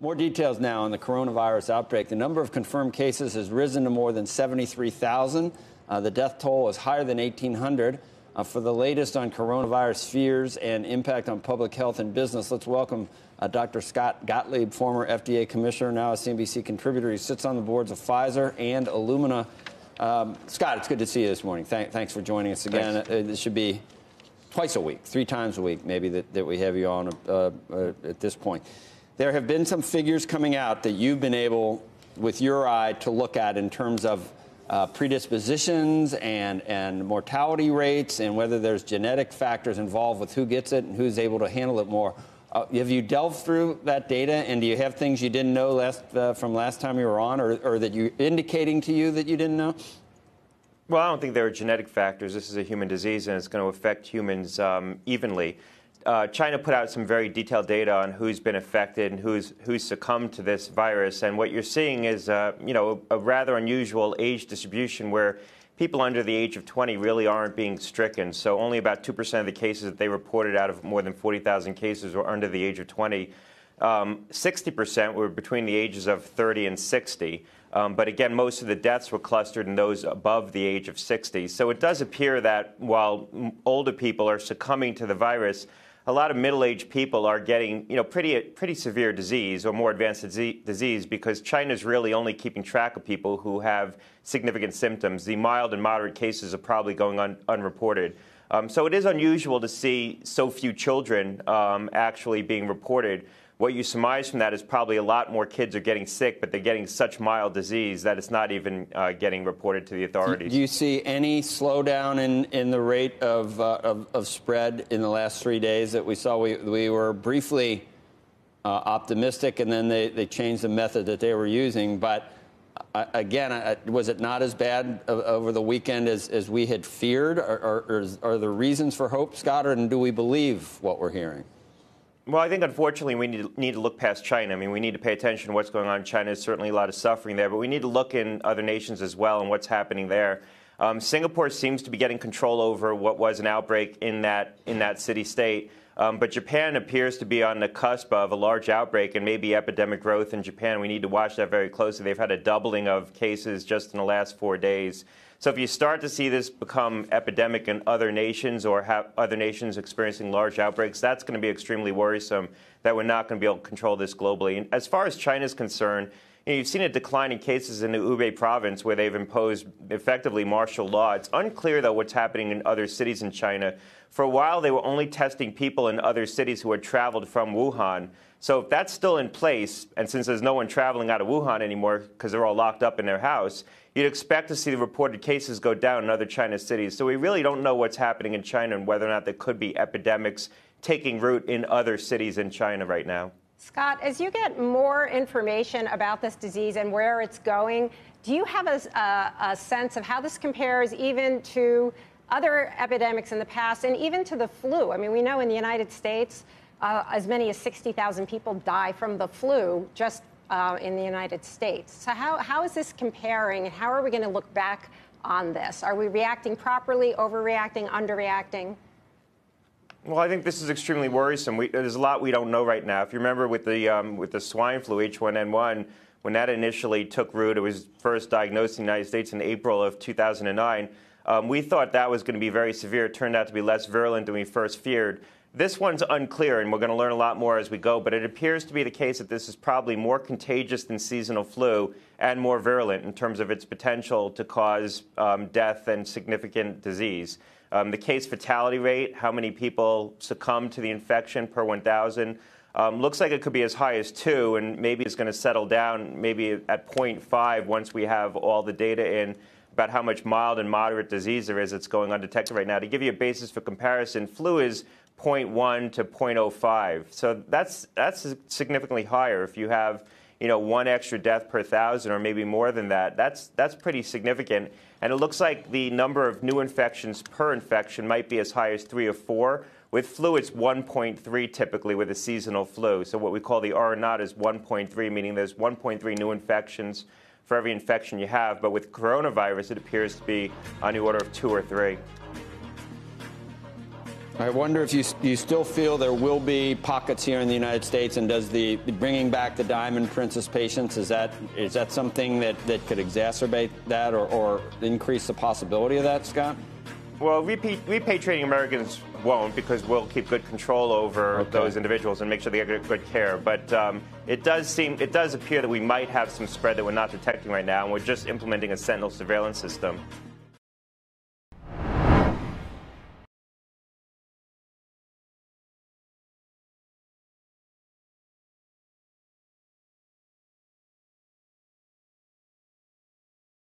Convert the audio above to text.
More details now on the coronavirus outbreak. The number of confirmed cases has risen to more than 73,000. The death toll is higher than 1,800. For the latest on coronavirus fears and impact on public health and business, let's welcome Dr. Scott Gottlieb, former FDA commissioner, now a CNBC contributor. He sits on the boards of Pfizer and Illumina. Scott, it's good to see you this morning. Thanks for joining us again. This should be twice a week, 3 times a week, maybe, that we have you on at this point. There have been some figures coming out that you've been able, with your eye, to look at in terms of predispositions and mortality rates and whether there's genetic factors involved with who gets it and who's able to handle it more. Have you delved through that data, and do you have things you didn't know from last time you were on, or that you're indicating to you that you didn't know? Well, I don't think there are genetic factors. This is a human disease, and it's going to affect humans evenly. China put out some very detailed data on who's been affected and who's succumbed to this virus. And what you're seeing is, a rather unusual age distribution where people under the age of 20 really aren't being stricken. So only about 2% of the cases that they reported out of more than 40,000 cases were under the age of 20. 60% were between the ages of 30 and 60. But again, most of the deaths were clustered in those above the age of 60. So it does appear that while older people are succumbing to the virus, a lot of middle-aged people are getting, pretty severe disease or more advanced disease, because China's really only keeping track of people who have significant symptoms. The mild and moderate cases are probably going unreported. So it is unusual to see so few children actually being reported. What you surmise from that is probably a lot more kids are getting sick, but they're getting such mild disease that it's not even getting reported to the authorities. Do you see any slowdown in the rate of spread in the last 3 days that we saw? We were briefly optimistic, and then they changed the method that they were using. But again, was it not as bad over the weekend as we had feared? Are there reasons for hope, Scott, or do we believe what we're hearing? Well, I think, unfortunately, we need to look past China. I mean, we need to pay attention to what's going on in China. There's certainly a lot of suffering there, but we need to look in other nations as well and what's happening there. Singapore seems to be getting control over what was an outbreak in that city-state. But Japan appears to be on the cusp of a large outbreak and maybe epidemic growth in Japan. We need to watch that very closely. They've had a doubling of cases just in the last 4 days. So if you start to see this become epidemic in other nations, or have other nations experiencing large outbreaks, that's going to be extremely worrisome, that we're not going to be able to control this globally. And as far as China is concerned, you've seen a decline in cases in the Hubei province where they've imposed effectively martial law. It's unclear, though, what's happening in other cities in China. For a while, they were only testing people in other cities who had traveled from Wuhan. So if that's still in place, and since there's no one traveling out of Wuhan anymore because they're all locked up in their house, you'd expect to see the reported cases go down in other China cities. So we really don't know what's happening in China and whether or not there could be epidemics taking root in other cities in China right now. Scott, as you get more information about this disease and where it's going, do you have a sense of how this compares even to other epidemics in the past and even to the flu? I mean, we know in the United States, as many as 60,000 people die from the flu just in the United States. So how is this comparing, and how are we going to look back on this? Are we reacting properly, overreacting, underreacting? Well, I think this is extremely worrisome. There's a lot we don't know right now. If you remember with the swine flu, H1N1, when that initially took root, it was first diagnosed in the United States in April of 2009. We thought that was going to be very severe. It turned out to be less virulent than we first feared. This one's unclear, and we're going to learn a lot more as we go, but it appears to be the case that this is probably more contagious than seasonal flu and more virulent in terms of its potential to cause death and significant disease. The case fatality rate, how many people succumb to the infection per 1,000, looks like it could be as high as 2, and maybe it's going to settle down maybe at 0.5 once we have all the data in about how much mild and moderate disease there is that's going undetected right now. To give you a basis for comparison, flu is 0.1 to 0.05. So that's significantly higher. If you have, one extra death per 1,000 or maybe more than that, that's pretty significant. And it looks like the number of new infections per infection might be as high as 3 or 4. With flu, it's 1.3 typically with a seasonal flu. So what we call the R0 is 1.3, meaning there's 1.3 new infections for every infection you have. But with coronavirus, it appears to be on the order of 2 or 3. I wonder if you still feel there will be pockets here in the United States, and does the bringing back the Diamond Princess patients, is that something that could exacerbate that or increase the possibility of that, Scott? Well, repatriating Americans won't, because we'll keep good control over those individuals and make sure they get good care. But it does appear that we might have some spread that we're not detecting right now, and we're just implementing a sentinel surveillance system.